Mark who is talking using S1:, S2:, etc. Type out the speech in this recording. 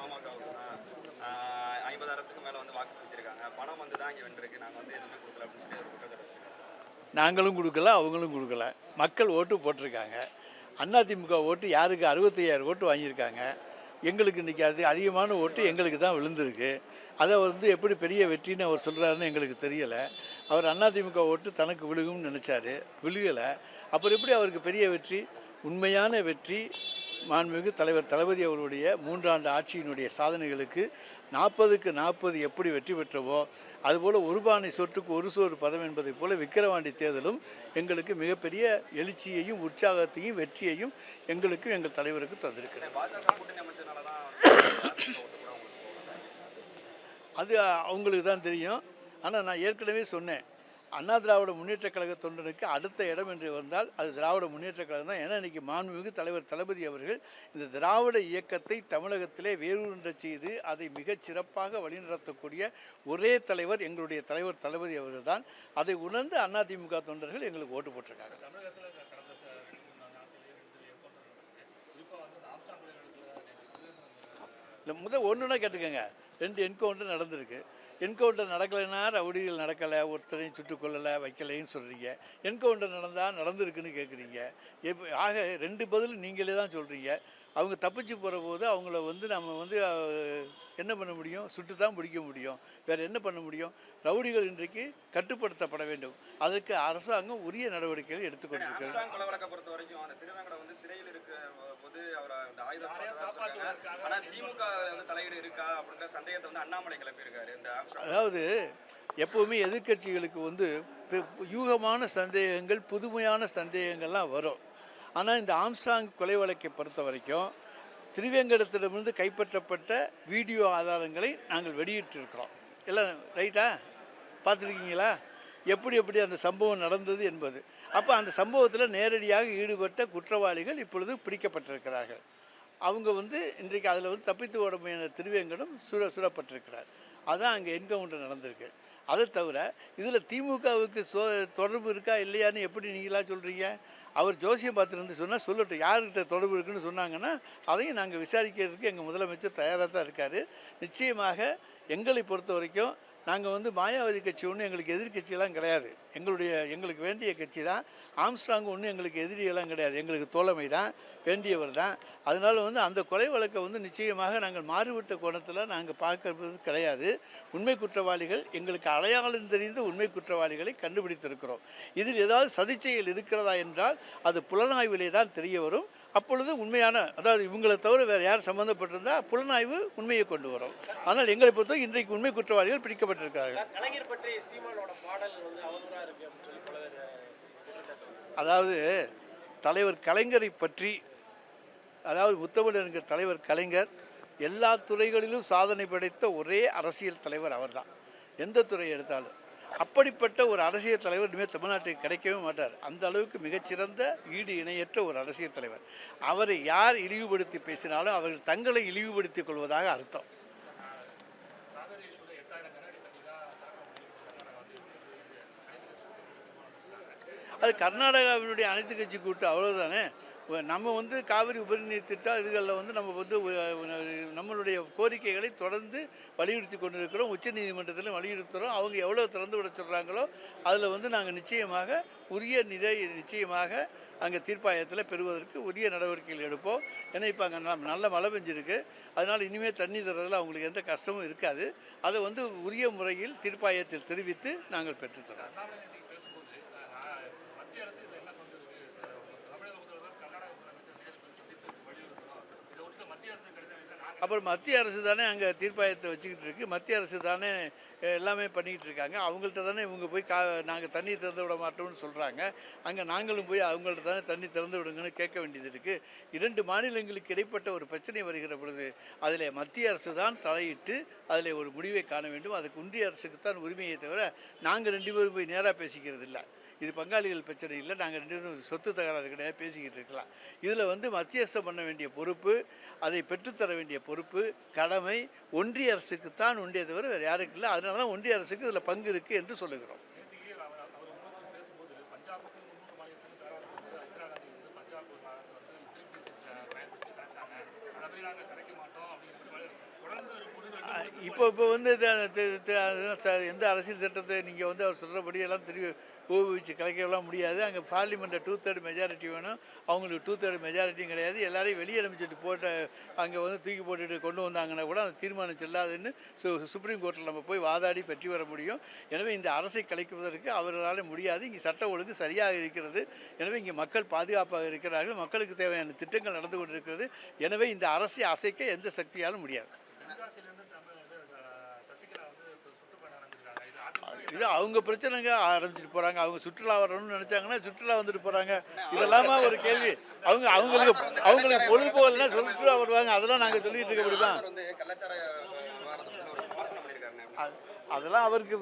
S1: பாமகவுக்கு தான் 50,000க்கு மேலே வந்து வாக்கு செலுத்தியிருக்காங்க, பணம் வந்து தான் இங்கே வென்றிருக்கு, நாங்கள் வந்து எதுவுமே கொடுக்கல அப்படின்னு சொல்லி ஒரு குற்றச்சாட்டு வச்சிருக்காங்க.
S2: நாங்களும் கொடுக்கல, அவங்களும் கொடுக்கல. மக்கள் ஓட்டு போட்டிருக்காங்க. அதிமுக ஓட்டு யாருக்கு 65,000 ஓட்டு வாங்கியிருக்காங்க. எங்களுக்கு இன்றைக்கி அதிகமான ஓட்டு எங்களுக்கு தான் விழுந்திருக்கு. அதை வந்து எப்படி பெரிய வெற்றின்னு அவர் சொல்கிறாருன்னு எங்களுக்கு தெரியலை. அவர் அதிமுக ஓட்டு தனக்கு விழுகும்னு நினச்சாரு, விழுகலை. அப்புறம் எப்படி அவருக்கு பெரிய வெற்றி? உண்மையான வெற்றி மாண்புமிகு தலைவர் தளபதி அவருடைய 3 ஆண்டு ஆட்சியினுடைய சாதனைகளுக்கு 40க்கு 40 எப்படி வெற்றி பெற்றவோ அதுபோல் ஒரு பானை சொட்டுக்கு ஒரு சோறு பதம் என்பதை போல விக்கிரவாண்டி தேர்தலும் எங்களுக்கு மிகப்பெரிய எழுச்சியையும் உற்சாகத்தையும் வெற்றியையும் எங்களுக்கும் எங்கள் தலைவருக்கு தந்திருக்கிறது. அது அவங்களுக்கு தான் தெரியும். ஆனால் நான் ஏற்கனவே சொன்னேன், அண்ணா திராவிட முன்னேற்ற கழக தொண்டனுக்கு அடுத்த இடம் என்று வந்தால் அது திராவிட முன்னேற்ற கழகம் தான். ஏன்னா இன்றைக்கி மாண்புமிகு தலைவர் தளபதி அவர்கள் இந்த திராவிட இயக்கத்தை தமிழகத்திலே வேரூன்ற செய்து அதை மிகச் சிறப்பாக வழிநடத்தக்கூடிய ஒரே தலைவர் எங்களுடைய தலைவர் தளபதி அவர்கள் தான். அதை உணர்ந்து அதிமுக தொண்டர்கள் எங்களுக்கு ஓட்டு போட்டிருக்காங்க. இல்லை, ஒன்றுனா கேட்டுக்கோங்க, 2 என்கவுண்டர் நடந்திருக்கு. என்கவுண்டர் நடக்கலைன்னா ரவுடிகள் நடக்கலை, ஒருத்தரையும் சுட்டுக் கொள்ளலை வைக்கலைன்னு சொல்கிறீங்க. என்கவுண்டர் நடந்திருக்குன்னு கேட்குறீங்க. ஆக 2 பதில் நீங்களே தான் சொல்கிறீங்க. அவங்க தப்பிச்சு போகிற போது அவங்கள வந்து நம்ம வந்து என்ன பண்ண முடியும்? சுட்டு தான் பிடிக்க முடியும். வேறு என்ன பண்ண முடியும்? ரவுடிகள் இன்றைக்கு கட்டுப்படுத்தப்பட வேண்டும். அதற்கு அரசாங்கம் உரிய நடவடிக்கைகள் எடுத்துக்கொண்டிருக்கிறது.
S1: பொறுத்த வரைக்கும் அந்த திருவேங்கடம் வந்து சிறையில் இருக்கிற போது அவர் அந்த ஆனா திமுக வந்து தலையீடு இருக்கா அப்படின்ற சந்தேகத்தை வந்து அண்ணாமலை கிளப்பியிருக்காரு.
S2: அதாவது எப்போவுமே எதிர்கட்சிகளுக்கு வந்து யூகமான சந்தேகங்கள், புதுமையான சந்தேகங்கள்லாம் வரும். ஆனால் இந்த ஆம்ஸ்ட்ராங் கொலை வழக்கை பொறுத்த வரைக்கும் திருவேங்கடத்திடமிருந்து கைப்பற்றப்பட்ட வீடியோ ஆதாரங்களை நாங்கள் வெளியிட்டிருக்கிறோம். எல்லாம் ரைட்டா? பார்த்துருக்கீங்களா எப்படி அந்த சம்பவம் நடந்தது என்பது? அப்போ அந்த சம்பவத்தில் நேரடியாக ஈடுபட்ட குற்றவாளிகள் இப்பொழுது பிடிக்கப்பட்டிருக்கிறார்கள். அவங்க வந்து இன்றைக்கு அதில் வந்து தப்பித்து ஓட முயன்ற திருவேங்கடம் சுடப்பட்டிருக்கிறார். அதான் அங்கே என்கவுண்டர் நடந்திருக்கு. அதை தவிர இதில் திமுகவுக்கு தொடர்பு இருக்கா இல்லையான்னு எப்படி நீங்களா சொல்கிறீங்க? அவர் ஜோசியம் பார்த்துருந்து சொன்னால் சொல்லட்டும், யார்கிட்ட தொடர்பு இருக்குன்னு சொன்னாங்கன்னா அதையும் நாங்கள் விசாரிக்கிறதுக்கு எங்கள் முதலமைச்சர் தயாராக தான் இருக்கார். நிச்சயமாக எங்களை பொறுத்த வரைக்கும் நாங்கள் வந்து மாயாவதி கட்சி ஒன்றும் எங்களுக்கு எதிர்கட்சியெல்லாம் கிடையாது. எங்களுக்கு வேண்டிய கட்சி தான். ஆம்ஸ்ட்ராங் ஒன்றும் எங்களுக்கு எதிரியெல்லாம் கிடையாது. எங்களுக்கு தோழமை தான், வேண்டியவர் தான். அதனால் வந்து அந்த கொலை வழக்கை வந்து நிச்சயமாக நாங்கள் மாறுபட்ட கோணத்தில் நாங்கள் பார்க்கறது கிடையாது. உண்மை குற்றவாளிகள் எங்களுக்கு அடையாளம் தெரிந்த உண்மை குற்றவாளிகளை கண்டுபிடித்திருக்கிறோம். இதில் ஏதாவது சதிச்செயல் இருக்கிறதா என்றால் அது புலனாய்விலே தான் தெரிய வரும். அப்பொழுது உண்மையான, அதாவது இவங்களை தவிர வேறு யார் சம்மந்தப்பட்டிருந்தால் புலனாய்வு உண்மையை கொண்டு வரும். ஆனால் எங்களை பொறுத்தவரை இன்றைக்கு உண்மை குற்றவாளிகள் பிடிக்கப்பட்டிருக்கிறார்கள். அதாவது தலைவர் கலைஞரை பற்றி, அதாவது முத்தமிழறிஞர் தலைவர் கலைஞர் எல்லா துறைகளிலும் சாதனை படைத்த ஒரே அரசியல் தலைவர் அவர்தான். எந்த துறையை எடுத்தாலும் அப்படிப்பட்ட ஒரு அரசியல் தலைவர் இனிமேல் தமிழ்நாட்டுக்கு கிடைக்கவே மாட்டார். அந்த அளவுக்கு மிகச்சிறந்த ஈடு இணையற்ற ஒரு அரசியல் தலைவர். அவரை யார் இழிவுபடுத்தி பேசினாலும் அவர்கள் தங்களை இழிவுபடுத்திக் கொள்வதாக அர்த்தம். அது கர்நாடகாவினுடைய அனைத்து கட்சி கூட்டம், அவ்வளோதானே. நம்ம வந்து காவிரி உபரிநீர் திட்டம் இதுகளில் வந்து நம்ம வந்து நம்மளுடைய கோரிக்கைகளை தொடர்ந்து வலியுறுத்தி கொண்டிருக்கிறோம். உச்சநீதிமன்றத்திலும் வலியுறுத்துகிறோம். அவங்க எவ்வளோ திறந்து விட சொல்கிறாங்களோ அதில் வந்து நாங்கள் நிச்சயமாக உரிய நிச்சயமாக அங்கே தீர்ப்பாயத்தில் பெறுவதற்கு உரிய நடவடிக்கைகள் எடுப்போம். ஏன்னா இப்போ அங்கே நல்ல மழை பெஞ்சிருக்கு. அதனால் இனிமேல் தண்ணி தரதில் அவங்களுக்கு எந்த கஷ்டமும் இருக்காது. அதை வந்து உரிய முறையில் தீர்ப்பாயத்தில் தெரிவித்து நாங்கள் பெற்றுத்தரோம். அப்புறம் மத்திய அரசு தானே அங்கே தீர்ப்பாயத்தை வச்சுக்கிட்டு இருக்குது. மத்திய அரசு தானே எல்லாமே பண்ணிக்கிட்டு இருக்காங்க. அவங்கள்ட்ட தானே இவங்க போய் நாங்கள் தண்ணி திறந்து விட மாட்டோம்னு சொல்கிறாங்க. அங்கே நாங்களும் போய் அவங்கள்ட்ட தானே தண்ணி திறந்து விடுங்கன்னு கேட்க வேண்டியது இருக்குது. 2 மாநிலங்களுக்கு இடைப்பட்ட ஒரு பிரச்சனை வருகிற பொழுது அதில் மத்திய அரசு தான் தலையிட்டு அதில் ஒரு முடிவை காண வேண்டும். அதுக்கு ஒன்றிய அரசுக்கு தான் உரிமையை தவிர நாங்கள் 2 பேரும் போய் நேராக பேசிக்கிறது இல்லை. இது பங்காளிகள் பிரச்சனை இல்லை. நாங்கள் 2 பேரும் சொத்து தகராறு கிடையாது, பேசிக்கிட்டு இருக்கலாம். இதில் வந்து மத்தியஸ்தம் பண்ண வேண்டிய பொறுப்பு, அதை பெற்றுத்தர வேண்டிய பொறுப்பு, கடமை ஒன்றிய அரசுக்குத்தான் உண்டே தவிர வேறு யாருக்கு இல்லை. அதனால தான் ஒன்றிய அரசுக்கு இதில் பங்கு இருக்குது என்று சொல்லுகிறோம். இப்போ இப்போ வந்து எந்த அரசியல் சட்டத்தை நீங்கள் வந்து அவர் சொல்கிறபடி எல்லாம் திரும்பி ஊக்குவிச்சு கலைக்கலாம் முடியாது. அங்கே பார்லிமெண்ட்டில் 2/3 மெஜாரிட்டி வேணும். அவங்களுக்கு 2/3 மெஜாரிட்டியும் கிடையாது. எல்லாரையும் வெளியே அனுப்பிச்சிட்டு போட்ட அங்கே வந்து தூக்கி போட்டுட்டு கொண்டு வந்தாங்கன்னா கூட அந்த தீர்மானம் செல்லாதுன்னு சுப்ரீம் கோர்ட்டில் நம்ம போய் வாதாடி பெற்று வர முடியும். எனவே இந்த அரசை கலைக்குவதற்கு அவர்களால் முடியாது. இங்கே சட்ட ஒழுங்கு சரியாக இருக்கிறது. எனவே இங்கே மக்கள் பாதுகாப்பாக இருக்கிறார்கள். மக்களுக்கு தேவையான திட்டங்கள் நடந்து கொண்டிருக்கிறது. எனவே இந்த அரசை அசைக்க எந்த சக்தியாலும் முடியாது. இது அவங்க பிரச்சனைங்க ஆரம்பிச்சுட்டு போகிறாங்க. அவங்க சுற்றுலா வரணும்னு நினச்சாங்கன்னா சுற்றுலா வந்துட்டு போகிறாங்க. இதெல்லாமா ஒரு கேள்வி? அவங்களுக்கு பொழுதுபோகலைன்னா சுற்றுலா வருவாங்க. அதெல்லாம் நாங்கள் சொல்லிட்டு இருக்க முடியுமா?
S1: வந்து கள்ளச்சாராய விவகாரத்தை பத்தி ஒரு விமர்சனம் பண்ணியிருக்காருண்ணே.
S2: அதெல்லாம் அவருக்கு